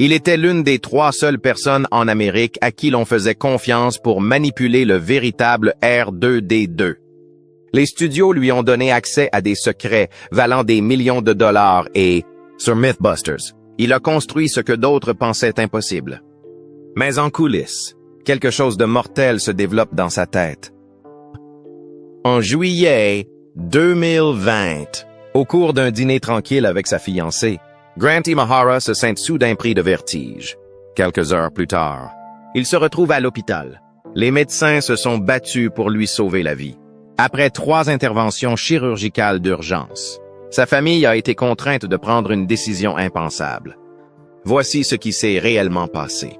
Il était l'une des 3 seules personnes en Amérique à qui l'on faisait confiance pour manipuler le véritable R2D2. Les studios lui ont donné accès à des secrets valant des millions de dollars et, sur Mythbusters, il a construit ce que d'autres pensaient impossible. Mais en coulisses, quelque chose de mortel se développe dans sa tête. En juillet 2020, au cours d'un dîner tranquille avec sa fiancée, Grant Imahara se sent soudain pris de vertige. Quelques heures plus tard, il se retrouve à l'hôpital. Les médecins se sont battus pour lui sauver la vie. Après 3 interventions chirurgicales d'urgence, sa famille a été contrainte de prendre une décision impensable. Voici ce qui s'est réellement passé.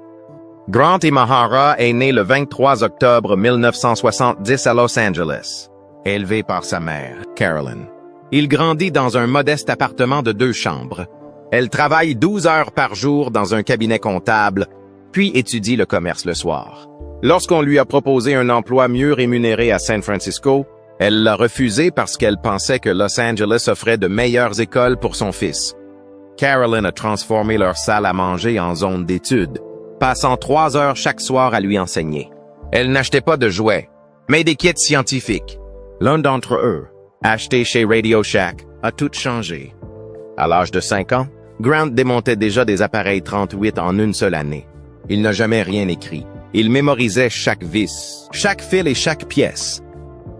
Grant Imahara est né le 23 octobre 1970 à Los Angeles, élevé par sa mère, Carolyn. Il grandit dans un modeste appartement de 2 chambres. Elle travaille 12 heures par jour dans un cabinet comptable, puis étudie le commerce le soir. Lorsqu'on lui a proposé un emploi mieux rémunéré à San Francisco, elle l'a refusé parce qu'elle pensait que Los Angeles offrait de meilleures écoles pour son fils. Carolyn a transformé leur salle à manger en zone d'études, passant 3 heures chaque soir à lui enseigner. Elle n'achetait pas de jouets, mais des kits scientifiques. L'un d'entre eux, acheté chez Radio Shack, a tout changé. À l'âge de 5 ans, Grant démontait déjà des appareils 38 en une seule année. Il n'a jamais rien écrit. Il mémorisait chaque vis, chaque fil et chaque pièce.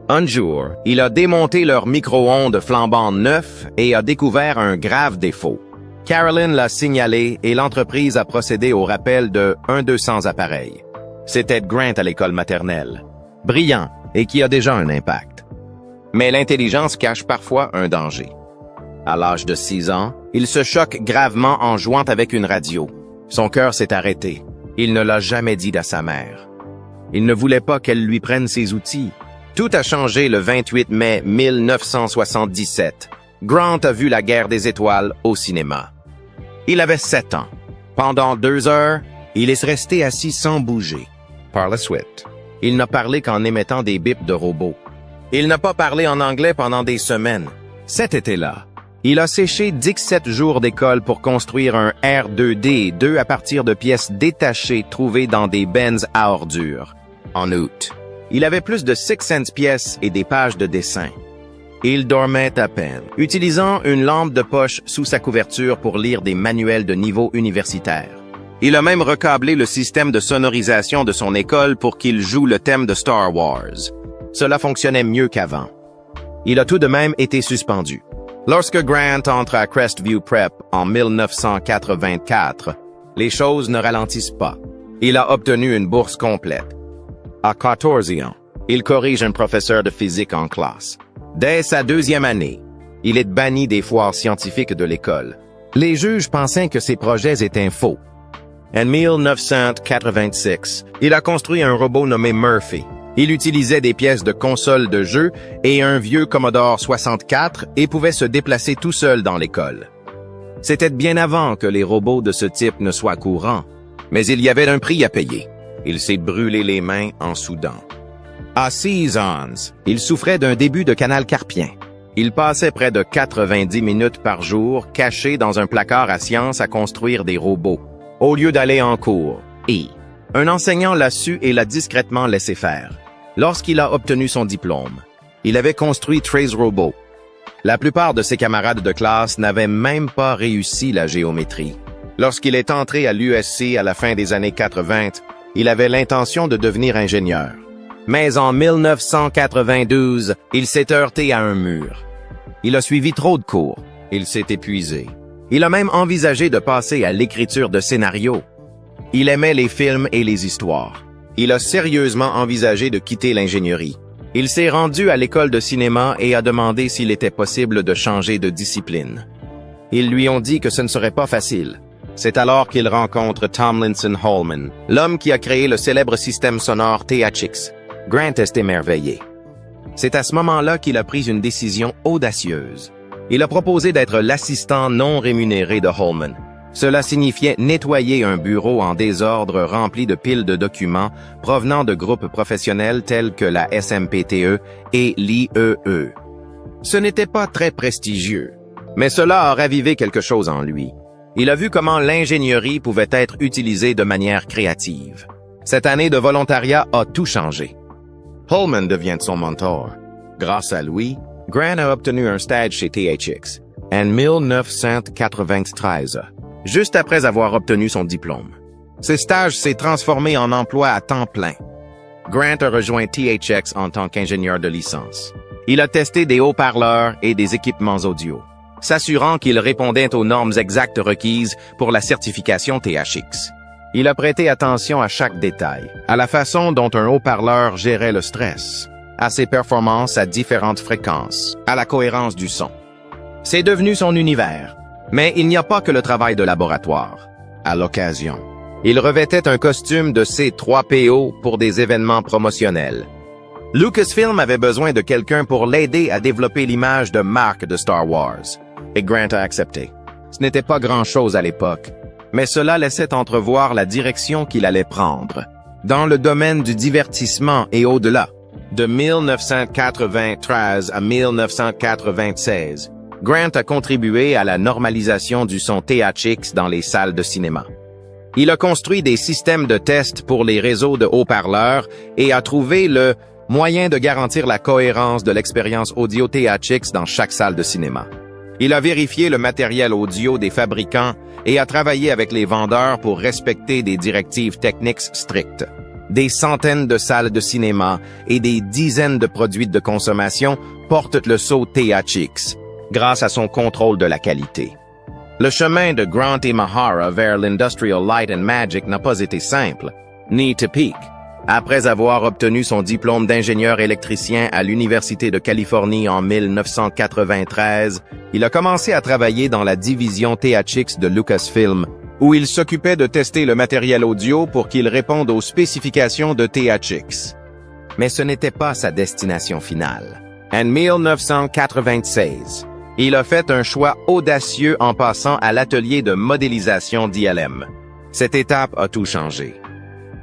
Un jour, il a démonté leur micro-ondes flambant neuf et a découvert un grave défaut. Carolyn l'a signalé et l'entreprise a procédé au rappel de 200 appareils. C'était Grant à l'école maternelle, brillant et qui a déjà un impact. Mais l'intelligence cache parfois un danger. À l'âge de 6 ans, il se choque gravement en jouant avec une radio. Son cœur s'est arrêté. Il ne l'a jamais dit à sa mère. Il ne voulait pas qu'elle lui prenne ses outils. Tout a changé le 28 mai 1977. Grant a vu La Guerre des étoiles au cinéma. Il avait 7 ans. Pendant 2 heures, il est resté assis sans bouger. Par la suite, il n'a parlé qu'en émettant des bips de robots. Il n'a pas parlé en anglais pendant des semaines. Cet été-là, il a séché 17 jours d'école pour construire un R2D2 à partir de pièces détachées trouvées dans des bennes à ordures. En août, il avait plus de 600 pièces et des pages de dessin. Il dormait à peine, utilisant une lampe de poche sous sa couverture pour lire des manuels de niveau universitaire. Il a même recablé le système de sonorisation de son école pour qu'il joue le thème de Star Wars. Cela fonctionnait mieux qu'avant. Il a tout de même été suspendu. Lorsque Grant entre à Crestview Prep en 1984, les choses ne ralentissent pas. Il a obtenu une bourse complète. À 14 ans, il corrige un professeur de physique en classe. Dès sa 2e année, il est banni des foires scientifiques de l'école. Les juges pensaient que ses projets étaient faux. En 1986, il a construit un robot nommé Murphy. Il utilisait des pièces de console de jeu et un vieux Commodore 64 et pouvait se déplacer tout seul dans l'école. C'était bien avant que les robots de ce type ne soient courants, mais il y avait un prix à payer. Il s'est brûlé les mains en soudant. À 6 ans, il souffrait d'un début de canal carpien. Il passait près de 90 minutes par jour caché dans un placard à sciences à construire des robots, au lieu d'aller en cours. Un enseignant l'a su et l'a discrètement laissé faire. Lorsqu'il a obtenu son diplôme, il avait construit Trace Robot. La plupart de ses camarades de classe n'avaient même pas réussi la géométrie. Lorsqu'il est entré à l'USC à la fin des années 80, il avait l'intention de devenir ingénieur. Mais en 1992, il s'est heurté à un mur. Il a suivi trop de cours. Il s'est épuisé. Il a même envisagé de passer à l'écriture de scénarios. Il aimait les films et les histoires. Il a sérieusement envisagé de quitter l'ingénierie. Il s'est rendu à l'école de cinéma et a demandé s'il était possible de changer de discipline. Ils lui ont dit que ce ne serait pas facile. C'est alors qu'il rencontre Tomlinson Holman, l'homme qui a créé le célèbre système sonore THX. Grant est émerveillé. C'est à ce moment-là qu'il a pris une décision audacieuse. Il a proposé d'être l'assistant non rémunéré de Holman. Cela signifiait nettoyer un bureau en désordre rempli de piles de documents provenant de groupes professionnels tels que la SMPTE et l'IEE. Ce n'était pas très prestigieux, mais cela a ravivé quelque chose en lui. Il a vu comment l'ingénierie pouvait être utilisée de manière créative. Cette année de volontariat a tout changé. Holman devient son mentor. Grâce à lui, Grant a obtenu un stage chez THX en 1993, juste après avoir obtenu son diplôme. Ce stage s'est transformé en emploi à temps plein. Grant a rejoint THX en tant qu'ingénieur de licence. Il a testé des haut-parleurs et des équipements audio, s'assurant qu'ils répondaient aux normes exactes requises pour la certification THX. Il a prêté attention à chaque détail, à la façon dont un haut-parleur gérait le stress, à ses performances à différentes fréquences, à la cohérence du son. C'est devenu son univers. Mais il n'y a pas que le travail de laboratoire. À l'occasion, il revêtait un costume de C3PO pour des événements promotionnels. Lucasfilm avait besoin de quelqu'un pour l'aider à développer l'image de marque de Star Wars. Et Grant a accepté. Ce n'était pas grand-chose à l'époque, mais cela laissait entrevoir la direction qu'il allait prendre, dans le domaine du divertissement et au-delà. De 1993 à 1996, Grant a contribué à la normalisation du son THX dans les salles de cinéma. Il a construit des systèmes de test pour les réseaux de haut-parleurs et a trouvé le moyen de garantir la cohérence de l'expérience audio THX dans chaque salle de cinéma. Il a vérifié le matériel audio des fabricants et a travaillé avec les vendeurs pour respecter des directives techniques strictes. Des centaines de salles de cinéma et des dizaines de produits de consommation portent le sceau THX, grâce à son contrôle de la qualité. Le chemin de Grant Imahara vers l'Industrial Light and Magic n'a pas été simple, ni typique. Après avoir obtenu son diplôme d'ingénieur électricien à l'Université de Californie en 1993, il a commencé à travailler dans la division THX de Lucasfilm, où il s'occupait de tester le matériel audio pour qu'il réponde aux spécifications de THX. Mais ce n'était pas sa destination finale. En 1996, il a fait un choix audacieux en passant à l'atelier de modélisation d'ILM. Cette étape a tout changé.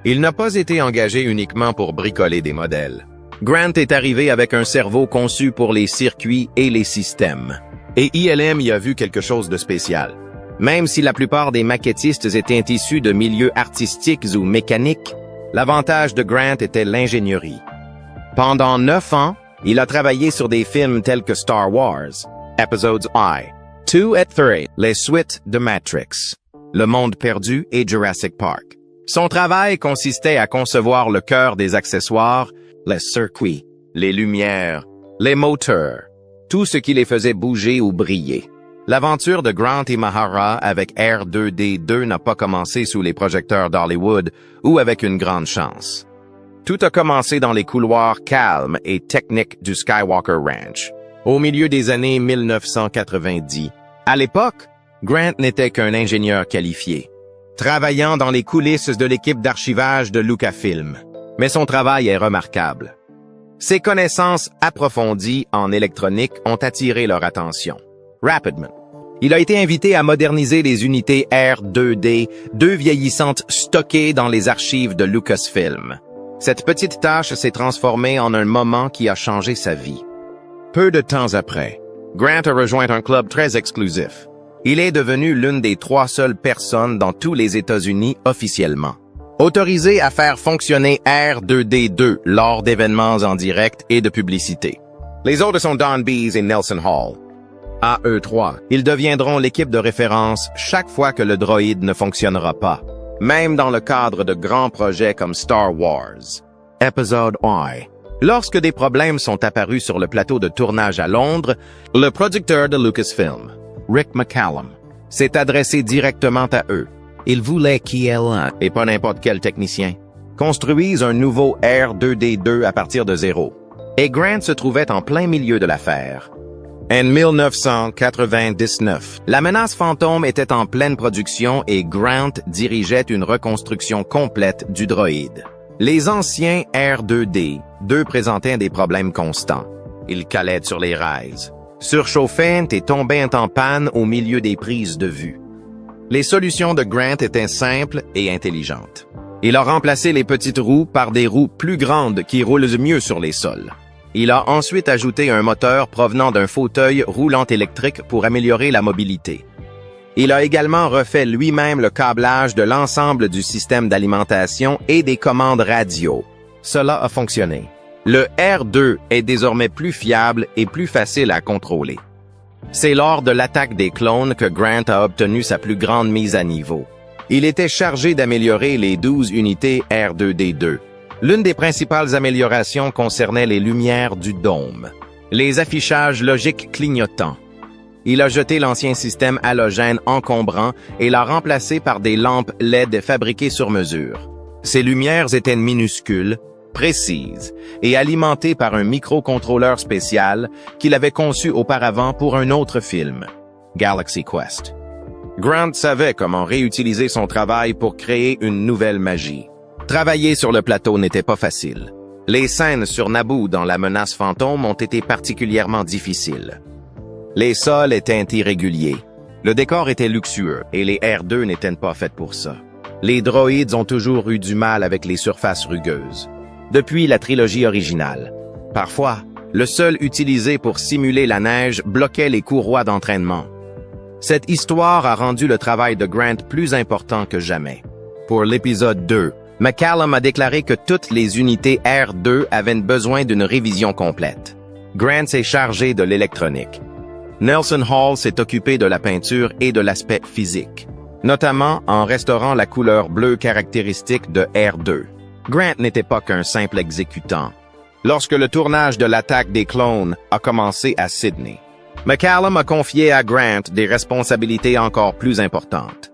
Il n'a pas été engagé uniquement pour bricoler des modèles. Grant est arrivé avec un cerveau conçu pour les circuits et les systèmes. Et ILM y a vu quelque chose de spécial. Même si la plupart des maquettistes étaient issus de milieux artistiques ou mécaniques, l'avantage de Grant était l'ingénierie. Pendant 9 ans, il a travaillé sur des films tels que Star Wars, Episodes I, 2 et 3, les suites de Matrix, Le Monde Perdu et Jurassic Park. Son travail consistait à concevoir le cœur des accessoires, les circuits, les lumières, les moteurs, tout ce qui les faisait bouger ou briller. L'aventure de Grant Imahara avec R2D2 n'a pas commencé sous les projecteurs d'Hollywood ou avec une grande chance. Tout a commencé dans les couloirs calmes et techniques du Skywalker Ranch, au milieu des années 1990. À l'époque, Grant n'était qu'un ingénieur qualifié, travaillant dans les coulisses de l'équipe d'archivage de Lucasfilm. Mais son travail est remarquable. Ses connaissances approfondies en électronique ont attiré leur attention. Rapidement, il a été invité à moderniser les unités R2D, deux vieillissantes stockées dans les archives de Lucasfilm. Cette petite tâche s'est transformée en un moment qui a changé sa vie. Peu de temps après, Grant a rejoint un club très exclusif. Il est devenu l'une des 3 seules personnes dans tous les États-Unis officiellement autorisé à faire fonctionner R2D2 lors d'événements en direct et de publicité. Les autres sont Don Bees et Nelson Hall. À eux 3, ils deviendront l'équipe de référence chaque fois que le droïde ne fonctionnera pas, même dans le cadre de grands projets comme Star Wars. Episode I. Lorsque des problèmes sont apparus sur le plateau de tournage à Londres, le producteur de Lucasfilm, Rick McCallum, s'est adressé directement à eux. Il voulait qu'ILM, et pas n'importe quel technicien, construise un nouveau R2D2 à partir de zéro. Et Grant se trouvait en plein milieu de l'affaire. En 1999, la menace fantôme était en pleine production et Grant dirigeait une reconstruction complète du droïde. Les anciens R2D2 présentaient des problèmes constants. Ils calaient sur les rails, surchauffaient et tombaient en panne au milieu des prises de vue. Les solutions de Grant étaient simples et intelligentes. Il a remplacé les petites roues par des roues plus grandes qui roulent mieux sur les sols. Il a ensuite ajouté un moteur provenant d'un fauteuil roulant électrique pour améliorer la mobilité. Il a également refait lui-même le câblage de l'ensemble du système d'alimentation et des commandes radio. Cela a fonctionné. Le R2 est désormais plus fiable et plus facile à contrôler. C'est lors de l'attaque des clones que Grant a obtenu sa plus grande mise à niveau. Il était chargé d'améliorer les 12 unités R2D2. L'une des principales améliorations concernait les lumières du dôme, les affichages logiques clignotants. Il a jeté l'ancien système halogène encombrant et l'a remplacé par des lampes LED fabriquées sur mesure. Ces lumières étaient minuscules, précises et alimentées par un microcontrôleur spécial qu'il avait conçu auparavant pour un autre film, Galaxy Quest. Grant savait comment réutiliser son travail pour créer une nouvelle magie. Travailler sur le plateau n'était pas facile. Les scènes sur Naboo dans La menace fantôme ont été particulièrement difficiles. Les sols étaient irréguliers. Le décor était luxueux et les R2 n'étaient pas faits pour ça. Les droïdes ont toujours eu du mal avec les surfaces rugueuses. Depuis la trilogie originale. Parfois, le sol utilisé pour simuler la neige bloquait les courroies d'entraînement. Cette histoire a rendu le travail de Grant plus important que jamais. Pour l'épisode 2, McCallum a déclaré que toutes les unités R2 avaient besoin d'une révision complète. Grant s'est chargé de l'électronique. Nelson Hall s'est occupé de la peinture et de l'aspect physique, notamment en restaurant la couleur bleue caractéristique de R2. Grant n'était pas qu'un simple exécutant. Lorsque le tournage de l'attaque des clones a commencé à Sydney, McCallum a confié à Grant des responsabilités encore plus importantes.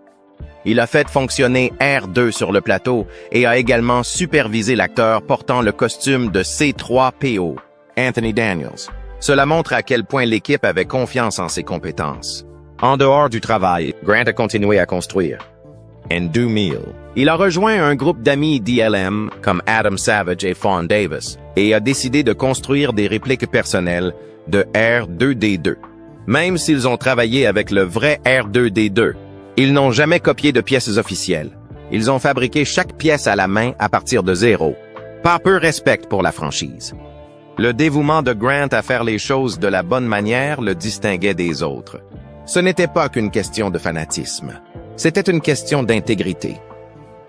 Il a fait fonctionner R2 sur le plateau et a également supervisé l'acteur portant le costume de C3PO, Anthony Daniels. Cela montre à quel point l'équipe avait confiance en ses compétences. En dehors du travail, Grant a continué à construire. En 2000, il a rejoint un groupe d'amis d'ILM comme Adam Savage et Fawn Davis et a décidé de construire des répliques personnelles de R2D2. Même s'ils ont travaillé avec le vrai R2D2, ils n'ont jamais copié de pièces officielles. Ils ont fabriqué chaque pièce à la main à partir de zéro. Par peu respect pour la franchise. Le dévouement de Grant à faire les choses de la bonne manière le distinguait des autres. Ce n'était pas qu'une question de fanatisme. C'était une question d'intégrité.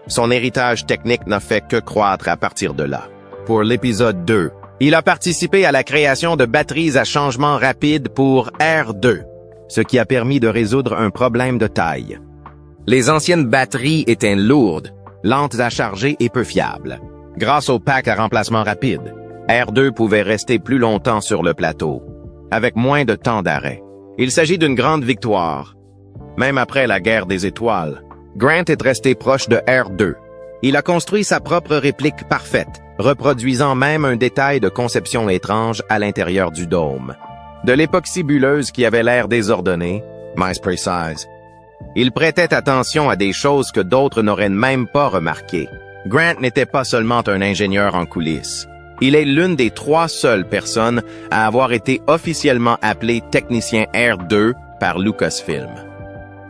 Son héritage technique n'a fait que croître à partir de là. Pour l'épisode 2, il a participé à la création de batteries à changement rapide pour R2, ce qui a permis de résoudre un problème de taille. Les anciennes batteries étaient lourdes, lentes à charger et peu fiables. Grâce au pack à remplacement rapide, R2 pouvait rester plus longtemps sur le plateau, avec moins de temps d'arrêt. Il s'agit d'une grande victoire. Même après la guerre des étoiles, Grant est resté proche de R2. Il a construit sa propre réplique parfaite, reproduisant même un détail de conception étrange à l'intérieur du dôme. De l'époxy bulleuse qui avait l'air désordonnée, mais précise. Il prêtait attention à des choses que d'autres n'auraient même pas remarquées. Grant n'était pas seulement un ingénieur en coulisses. Il est l'une des 3 seules personnes à avoir été officiellement appelé technicien R2 par Lucasfilm.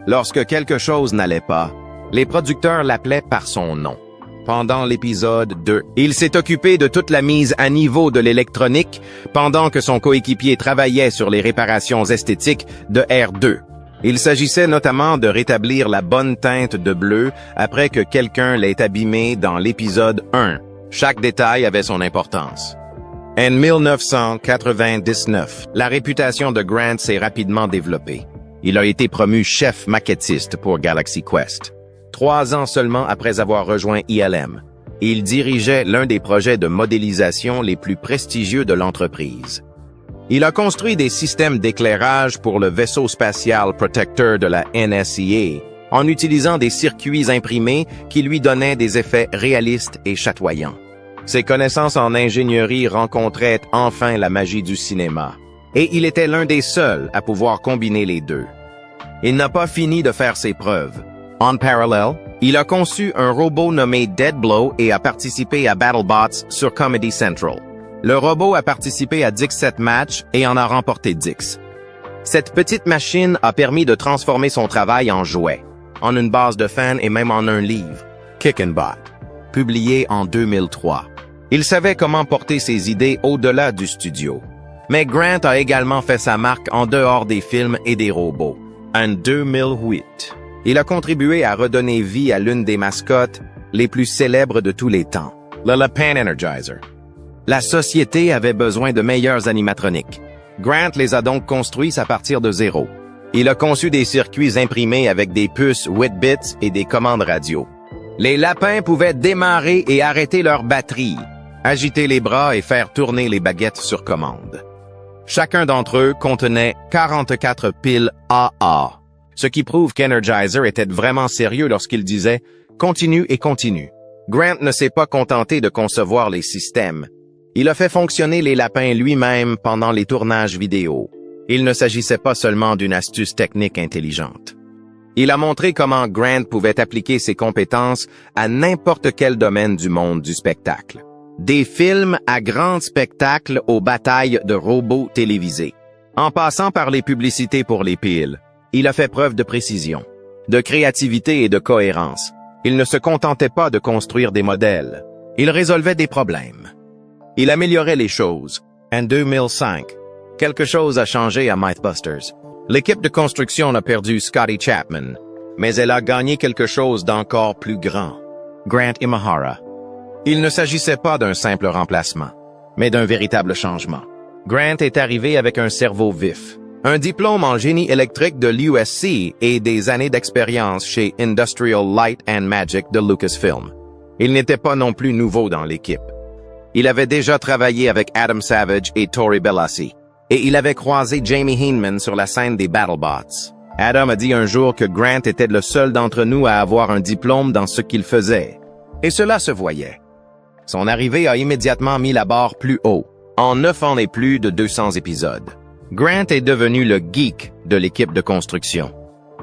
Lorsque quelque chose n'allait pas, les producteurs l'appelaient par son nom. Pendant l'épisode 2, il s'est occupé de toute la mise à niveau de l'électronique pendant que son coéquipier travaillait sur les réparations esthétiques de R2. Il s'agissait notamment de rétablir la bonne teinte de bleu après que quelqu'un l'ait abîmé dans l'épisode 1. Chaque détail avait son importance. En 1999, la réputation de Grant s'est rapidement développée. Il a été promu chef maquettiste pour Galaxy Quest. 3 ans seulement après avoir rejoint ILM, il dirigeait l'un des projets de modélisation les plus prestigieux de l'entreprise. Il a construit des systèmes d'éclairage pour le vaisseau spatial Protector de la NSA en utilisant des circuits imprimés qui lui donnaient des effets réalistes et chatoyants. Ses connaissances en ingénierie rencontraient enfin la magie du cinéma, et il était l'un des seuls à pouvoir combiner les deux. Il n'a pas fini de faire ses preuves. En parallèle, il a conçu un robot nommé Deadblow et a participé à BattleBots sur Comedy Central. Le robot a participé à Dixit Match et en a remporté 10. Cette petite machine a permis de transformer son travail en jouet, en une base de fans et même en un livre, Kick and Bot, publié en 2003. Il savait comment porter ses idées au-delà du studio. Mais Grant a également fait sa marque en dehors des films et des robots. En 2008, il a contribué à redonner vie à l'une des mascottes les plus célèbres de tous les temps, le Lapin Energizer. La société avait besoin de meilleurs animatroniques. Grant les a donc construits à partir de zéro. Il a conçu des circuits imprimés avec des puces 8 bits et des commandes radio. Les lapins pouvaient démarrer et arrêter leur batterie, agiter les bras et faire tourner les baguettes sur commande. Chacun d'entre eux contenait 44 piles AA, ce qui prouve qu'Energizer était vraiment sérieux lorsqu'il disait « Continue et continue ». Grant ne s'est pas contenté de concevoir les systèmes. Il a fait fonctionner les lapins lui-même pendant les tournages vidéo. Il ne s'agissait pas seulement d'une astuce technique intelligente. Il a montré comment Grant pouvait appliquer ses compétences à n'importe quel domaine du monde du spectacle. Des films à grand spectacle aux batailles de robots télévisés. En passant par les publicités pour les piles, il a fait preuve de précision, de créativité et de cohérence. Il ne se contentait pas de construire des modèles. Il résolvait des problèmes. Il améliorait les choses. En 2005, quelque chose a changé à Mythbusters. L'équipe de construction a perdu Scotty Chapman, mais elle a gagné quelque chose d'encore plus grand. Grant Imahara. Il ne s'agissait pas d'un simple remplacement, mais d'un véritable changement. Grant est arrivé avec un cerveau vif, un diplôme en génie électrique de l'USC et des années d'expérience chez Industrial Light and Magic de Lucasfilm. Il n'était pas non plus nouveau dans l'équipe. Il avait déjà travaillé avec Adam Savage et Tori Bellassi, et il avait croisé Jamie Hyneman sur la scène des BattleBots. Adam a dit un jour que Grant était le seul d'entre nous à avoir un diplôme dans ce qu'il faisait. Et cela se voyait. Son arrivée a immédiatement mis la barre plus haut, en 9 ans et plus de 200 épisodes. Grant est devenu le geek de l'équipe de construction.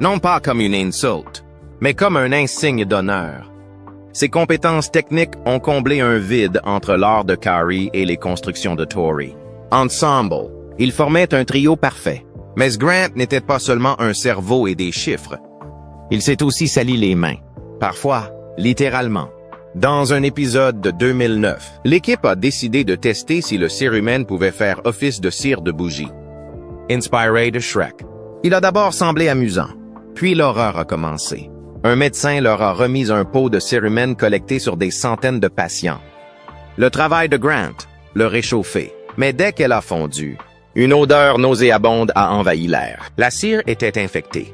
Non pas comme une insulte, mais comme un insigne d'honneur. Ses compétences techniques ont comblé un vide entre l'art de Kari et les constructions de Tori. Ensemble, ils formaient un trio parfait. Mais Grant n'était pas seulement un cerveau et des chiffres. Il s'est aussi sali les mains. Parfois, littéralement. Dans un épisode de 2009, l'équipe a décidé de tester si le cérumen pouvait faire office de cire de bougie. Inspiré de Shrek. Il a d'abord semblé amusant, puis l'horreur a commencé. Un médecin leur a remis un pot de cérumen collecté sur des centaines de patients. Le travail de Grant, le réchauffer. Mais dès qu'elle a fondu, une odeur nauséabonde a envahi l'air. La cire était infectée.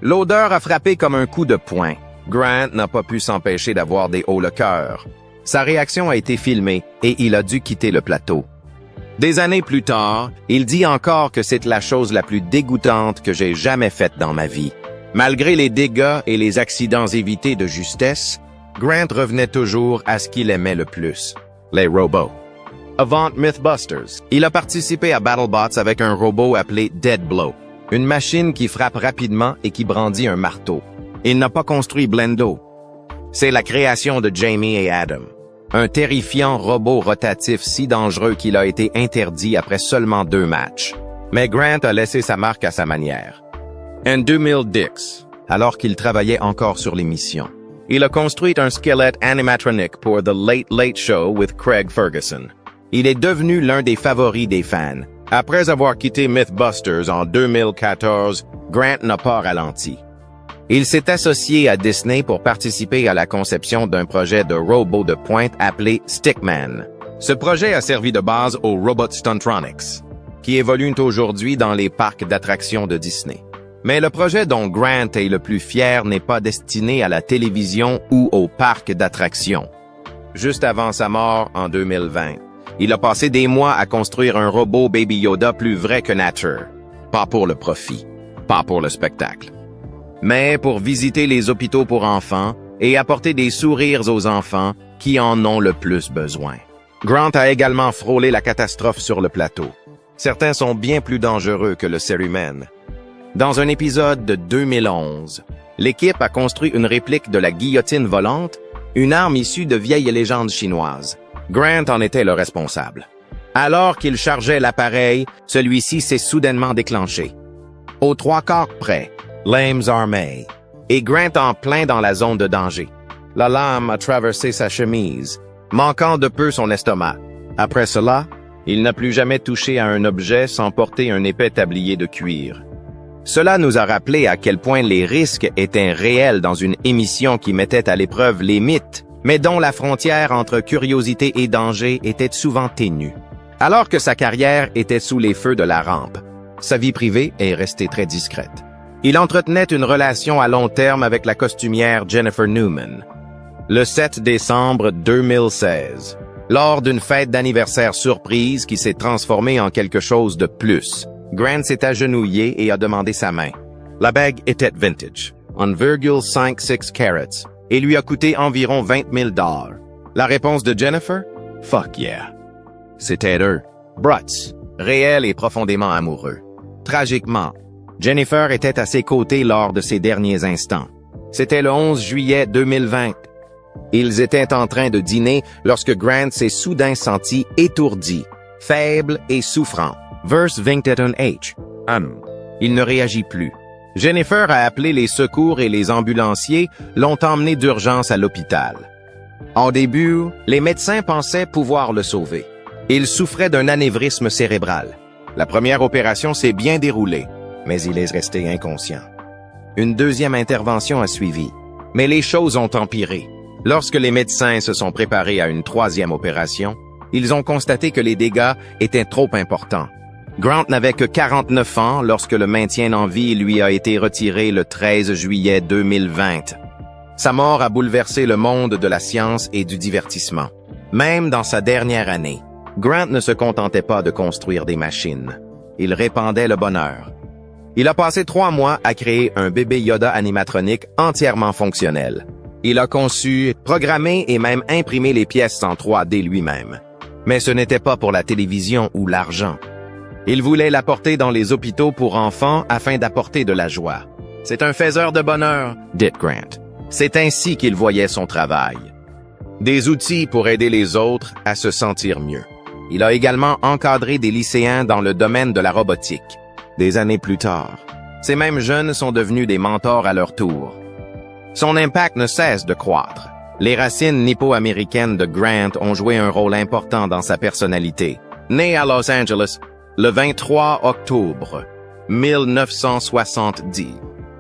L'odeur a frappé comme un coup de poing. Grant n'a pas pu s'empêcher d'avoir des hauts le cœur. Sa réaction a été filmée et il a dû quitter le plateau. Des années plus tard, il dit encore que c'est la chose la plus dégoûtante que j'ai jamais faite dans ma vie. Malgré les dégâts et les accidents évités de justesse, Grant revenait toujours à ce qu'il aimait le plus, les robots. Avant Mythbusters, il a participé à BattleBots avec un robot appelé Dead Blow, une machine qui frappe rapidement et qui brandit un marteau. Il n'a pas construit Blendo. C'est la création de Jamie et Adam, un terrifiant robot rotatif si dangereux qu'il a été interdit après seulement 2 matchs. Mais Grant a laissé sa marque à sa manière. En 2010, alors qu'il travaillait encore sur l'émission, il a construit un squelette animatronic pour The Late Late Show with Craig Ferguson. Il est devenu l'un des favoris des fans. Après avoir quitté Mythbusters en 2014, Grant n'a pas ralenti. Il s'est associé à Disney pour participer à la conception d'un projet de robot de pointe appelé Stickman. Ce projet a servi de base aux Robot Stuntronics, qui évoluent aujourd'hui dans les parcs d'attractions de Disney. Mais le projet dont Grant est le plus fier n'est pas destiné à la télévision ou aux parcs d'attractions. Juste avant sa mort en 2020, il a passé des mois à construire un robot Baby Yoda plus vrai que nature. Pas pour le profit, pas pour le spectacle, mais pour visiter les hôpitaux pour enfants et apporter des sourires aux enfants qui en ont le plus besoin. Grant a également frôlé la catastrophe sur le plateau. Certains sont bien plus dangereux que le cérumen. Dans un épisode de 2011, l'équipe a construit une réplique de la guillotine volante, une arme issue de vieilles légendes chinoises. Grant en était le responsable. Alors qu'il chargeait l'appareil, celui-ci s'est soudainement déclenché. Aux 3/4 près, l'ames armées, et Grant en plein dans la zone de danger. La lame a traversé sa chemise, manquant de peu son estomac. Après cela, il n'a plus jamais touché à un objet sans porter un épais tablier de cuir. Cela nous a rappelé à quel point les risques étaient réels dans une émission qui mettait à l'épreuve les mythes, mais dont la frontière entre curiosité et danger était souvent ténue. Alors que sa carrière était sous les feux de la rampe, sa vie privée est restée très discrète. Il entretenait une relation à long terme avec la costumière Jennifer Newman. Le 7 décembre 2016, lors d'une fête d'anniversaire surprise qui s'est transformée en quelque chose de plus, Grant s'est agenouillé et a demandé sa main. La bague était vintage, en 1,56 carats, et lui a coûté environ 20 000 $. La réponse de Jennifer? Fuck yeah. C'était eux. Brutz, réel et profondément amoureux. Tragiquement, Jennifer était à ses côtés lors de ses derniers instants. C'était le 11 juillet 2020. Ils étaient en train de dîner lorsque Grant s'est soudain senti étourdi, faible et souffrant. Verse 21H. Il ne réagit plus. Jennifer a appelé les secours et les ambulanciers l'ont emmené d'urgence à l'hôpital. En début, les médecins pensaient pouvoir le sauver. Il souffrait d'un anévrisme cérébral. La première opération s'est bien déroulée, mais il est resté inconscient. Une deuxième intervention a suivi, mais les choses ont empiré. Lorsque les médecins se sont préparés à une troisième opération, ils ont constaté que les dégâts étaient trop importants. Grant n'avait que 49 ans lorsque le maintien en vie lui a été retiré le 13 juillet 2020. Sa mort a bouleversé le monde de la science et du divertissement. Même dans sa dernière année, Grant ne se contentait pas de construire des machines. Il répandait le bonheur. Il a passé 3 mois à créer un bébé Yoda animatronique entièrement fonctionnel. Il a conçu, programmé et même imprimé les pièces en 3D lui-même. Mais ce n'était pas pour la télévision ou l'argent. Il voulait l'apporter dans les hôpitaux pour enfants afin d'apporter de la joie. C'est un faiseur de bonheur, dit Grant. C'est ainsi qu'il voyait son travail. Des outils pour aider les autres à se sentir mieux. Il a également encadré des lycéens dans le domaine de la robotique. Des années plus tard, ces mêmes jeunes sont devenus des mentors à leur tour. Son impact ne cesse de croître. Les racines nippo-américaines de Grant ont joué un rôle important dans sa personnalité. Né à Los Angeles, le 23 octobre 1970,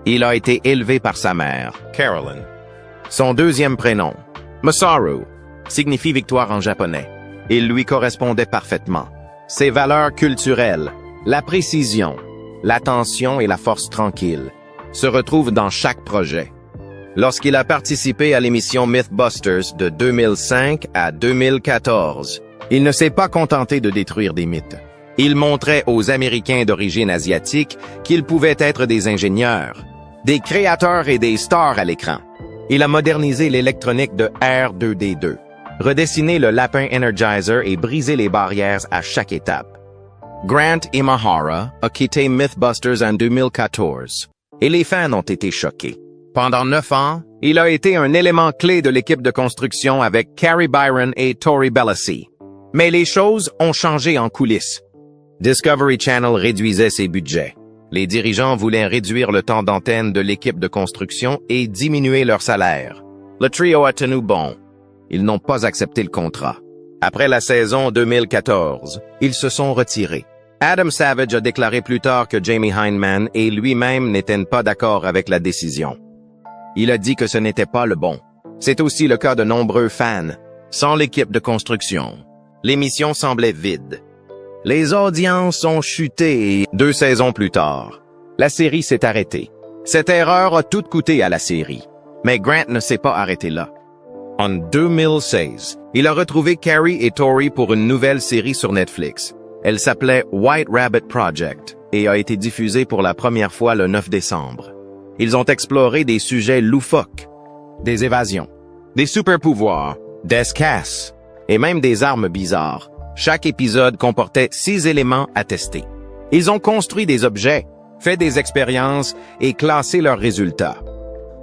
il a été élevé par sa mère, Carolyn. Son deuxième prénom, Masaru, signifie victoire en japonais. Il lui correspondait parfaitement. Ses valeurs culturelles, la précision, l'attention et la force tranquille, se retrouvent dans chaque projet. Lorsqu'il a participé à l'émission Mythbusters de 2005 à 2014, il ne s'est pas contenté de détruire des mythes. Il montrait aux Américains d'origine asiatique qu'ils pouvaient être des ingénieurs, des créateurs et des stars à l'écran. Il a modernisé l'électronique de R2D2, redessiné le lapin Energizer et brisé les barrières à chaque étape. Grant Imahara a quitté Mythbusters en 2014, et les fans ont été choqués. Pendant 9 ans, il a été un élément clé de l'équipe de construction avec Carrie Byron et Tori Belleci. Mais les choses ont changé en coulisses. Discovery Channel réduisait ses budgets. Les dirigeants voulaient réduire le temps d'antenne de l'équipe de construction et diminuer leur salaire. Le trio a tenu bon. Ils n'ont pas accepté le contrat. Après la saison 2014, ils se sont retirés. Adam Savage a déclaré plus tard que Jamie Hyneman et lui-même n'étaient pas d'accord avec la décision. Il a dit que ce n'était pas le bon. C'est aussi le cas de nombreux fans. Sans l'équipe de construction, l'émission semblait vide. Les audiences ont chuté et 2 saisons plus tard, la série s'est arrêtée. Cette erreur a tout coûté à la série. Mais Grant ne s'est pas arrêté là. En 2016, il a retrouvé Carrie et Tori pour une nouvelle série sur Netflix. Elle s'appelait White Rabbit Project et a été diffusée pour la première fois le 9 décembre. Ils ont exploré des sujets loufoques, des évasions, des super-pouvoirs, des casses et même des armes bizarres. Chaque épisode comportait 6 éléments à tester. Ils ont construit des objets, fait des expériences et classé leurs résultats.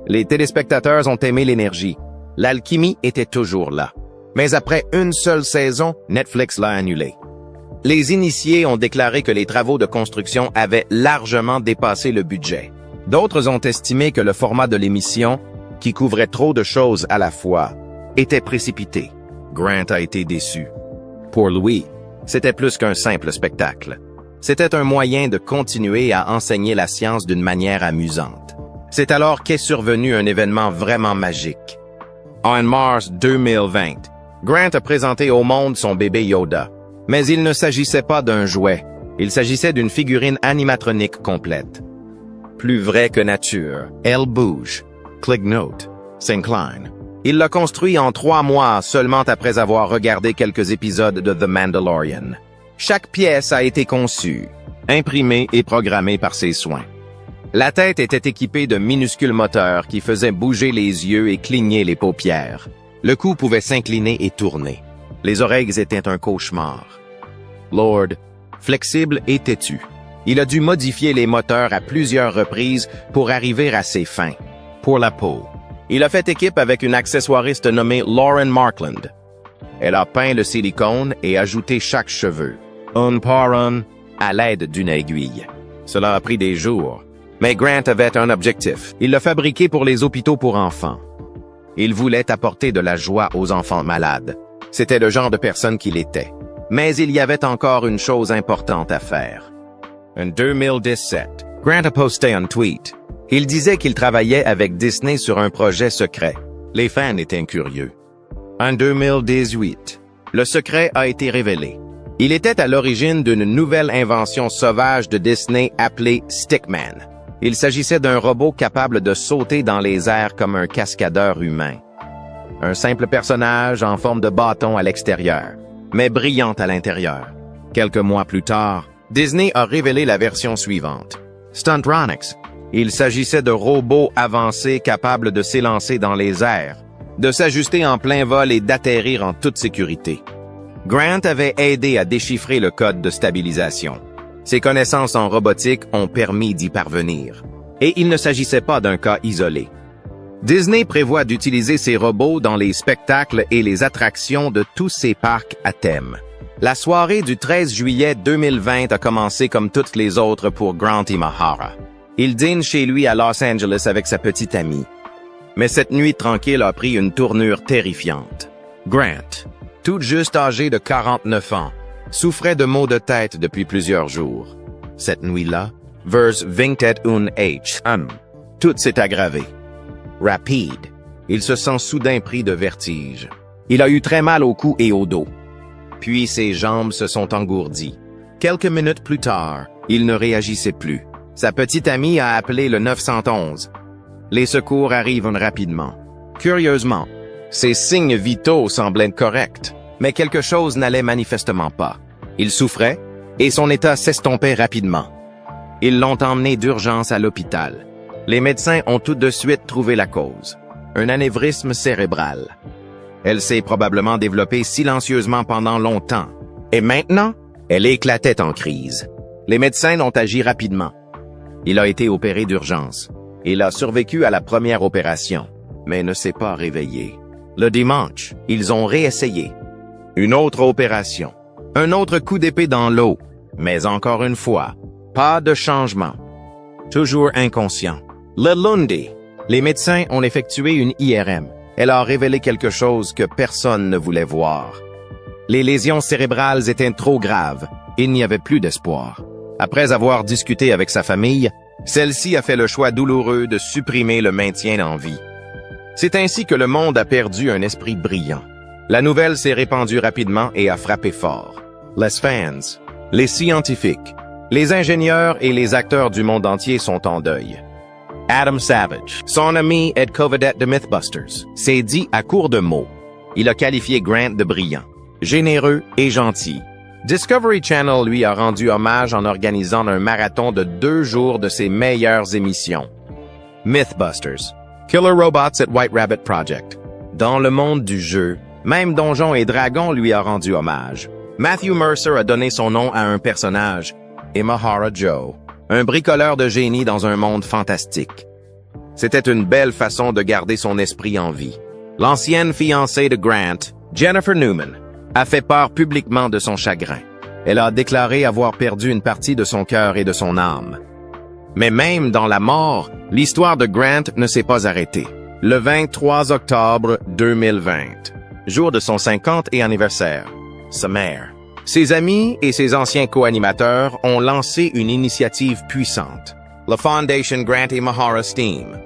Les téléspectateurs ont aimé l'énergie. L'alchimie était toujours là. Mais après une seule saison, Netflix l'a annulé. Les initiés ont déclaré que les travaux de construction avaient largement dépassé le budget. D'autres ont estimé que le format de l'émission, qui couvrait trop de choses à la fois, était précipité. Grant a été déçu. Pour lui, c'était plus qu'un simple spectacle. C'était un moyen de continuer à enseigner la science d'une manière amusante. C'est alors qu'est survenu un événement vraiment magique. En mars 2020, Grant a présenté au monde son bébé Yoda. Mais il ne s'agissait pas d'un jouet, il s'agissait d'une figurine animatronique complète. Plus vrai que nature, elle bouge, clignote, s'incline. Il l'a construit en 3 mois seulement après avoir regardé quelques épisodes de The Mandalorian. Chaque pièce a été conçue, imprimée et programmée par ses soins. La tête était équipée de minuscules moteurs qui faisaient bouger les yeux et cligner les paupières. Le cou pouvait s'incliner et tourner. Les oreilles étaient un cauchemar. Lord, flexible et têtu, il a dû modifier les moteurs à plusieurs reprises pour arriver à ses fins. Pour la peau, il a fait équipe avec une accessoiriste nommée Lauren Markland. Elle a peint le silicone et ajouté chaque cheveu, un par un, à l'aide d'une aiguille. Cela a pris des jours, mais Grant avait un objectif. Il l'a fabriqué pour les hôpitaux pour enfants. Il voulait apporter de la joie aux enfants malades. C'était le genre de personne qu'il était. Mais il y avait encore une chose importante à faire. En 2017, Grant a posté un tweet. Il disait qu'il travaillait avec Disney sur un projet secret. Les fans étaient curieux. En 2018, le secret a été révélé. Il était à l'origine d'une nouvelle invention sauvage de Disney appelée Stickman. Il s'agissait d'un robot capable de sauter dans les airs comme un cascadeur humain. Un simple personnage en forme de bâton à l'extérieur, mais brillant à l'intérieur. Quelques mois plus tard, Disney a révélé la version suivante. Stuntronics. Il s'agissait de robots avancés capables de s'élancer dans les airs, de s'ajuster en plein vol et d'atterrir en toute sécurité. Grant avait aidé à déchiffrer le code de stabilisation. Ses connaissances en robotique ont permis d'y parvenir. Et il ne s'agissait pas d'un cas isolé. Disney prévoit d'utiliser ces robots dans les spectacles et les attractions de tous ses parcs à thème. La soirée du 13 juillet 2020 a commencé comme toutes les autres pour Grant Imahara. Il dîne chez lui à Los Angeles avec sa petite amie. Mais cette nuit tranquille a pris une tournure terrifiante. Grant, tout juste âgé de 49 ans, souffrait de maux de tête depuis plusieurs jours. Cette nuit-là, vers 21 h, tout s'est aggravé. Rapide, il se sent soudain pris de vertige. Il a eu très mal au cou et au dos. Puis ses jambes se sont engourdies. Quelques minutes plus tard, il ne réagissait plus. Sa petite amie a appelé le 911. Les secours arrivent rapidement. Curieusement, ses signes vitaux semblaient corrects, mais quelque chose n'allait manifestement pas. Il souffrait, et son état s'estompait rapidement. Ils l'ont emmené d'urgence à l'hôpital. Les médecins ont tout de suite trouvé la cause. Un anévrisme cérébral. Elle s'est probablement développée silencieusement pendant longtemps. Et maintenant, elle éclatait en crise. Les médecins ont agi rapidement. Il a été opéré d'urgence. Il a survécu à la première opération, mais ne s'est pas réveillé. Le dimanche, ils ont réessayé. Une autre opération. Un autre coup d'épée dans l'eau. Mais encore une fois, pas de changement. Toujours inconscient. Le lundi, les médecins ont effectué une IRM. Elle a révélé quelque chose que personne ne voulait voir. Les lésions cérébrales étaient trop graves. Il n'y avait plus d'espoir. Après avoir discuté avec sa famille, celle-ci a fait le choix douloureux de supprimer le maintien en vie. C'est ainsi que le monde a perdu un esprit brillant. La nouvelle s'est répandue rapidement et a frappé fort. Les fans, les scientifiques, les ingénieurs et les acteurs du monde entier sont en deuil. Adam Savage, son ami Ed Covedette de Mythbusters, s'est dit à court de mots. Il a qualifié Grant de brillant, généreux et gentil. Discovery Channel lui a rendu hommage en organisant un marathon de 2 jours de ses meilleures émissions. Mythbusters, Killer Robots at White Rabbit Project. Dans le monde du jeu, même Donjons et Dragons lui a rendu hommage. Matthew Mercer a donné son nom à un personnage, Imahara Joe, un bricoleur de génie dans un monde fantastique. C'était une belle façon de garder son esprit en vie. L'ancienne fiancée de Grant, Jennifer Newman, a fait part publiquement de son chagrin. Elle a déclaré avoir perdu une partie de son cœur et de son âme. Mais même dans la mort, l'histoire de Grant ne s'est pas arrêtée. Le 23 octobre 2020, jour de son 50e anniversaire, sa mère, Ses amis et ses anciens co-animateurs ont lancé une initiative puissante, la Foundation Grant E. Mahara STEAM.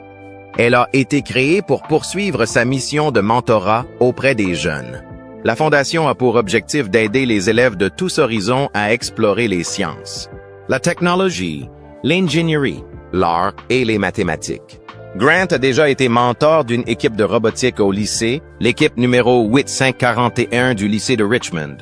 Elle a été créée pour poursuivre sa mission de mentorat auprès des jeunes. La Fondation a pour objectif d'aider les élèves de tous horizons à explorer les sciences, la technologie, l'ingénierie, l'art et les mathématiques. Grant a déjà été mentor d'une équipe de robotique au lycée, l'équipe numéro 8541 du lycée de Richmond.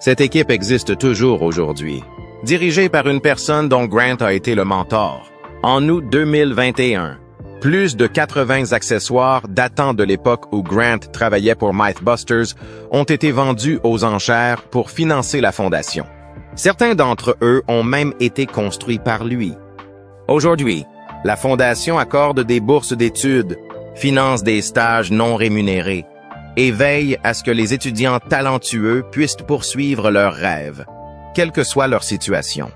Cette équipe existe toujours aujourd'hui, dirigée par une personne dont Grant a été le mentor. En août 2021, plus de 80 accessoires datant de l'époque où Grant travaillait pour Mythbusters ont été vendus aux enchères pour financer la fondation. Certains d'entre eux ont même été construits par lui. Aujourd'hui, la fondation accorde des bourses d'études, finance des stages non rémunérés et veille à ce que les étudiants talentueux puissent poursuivre leurs rêves, quelle que soit leur situation.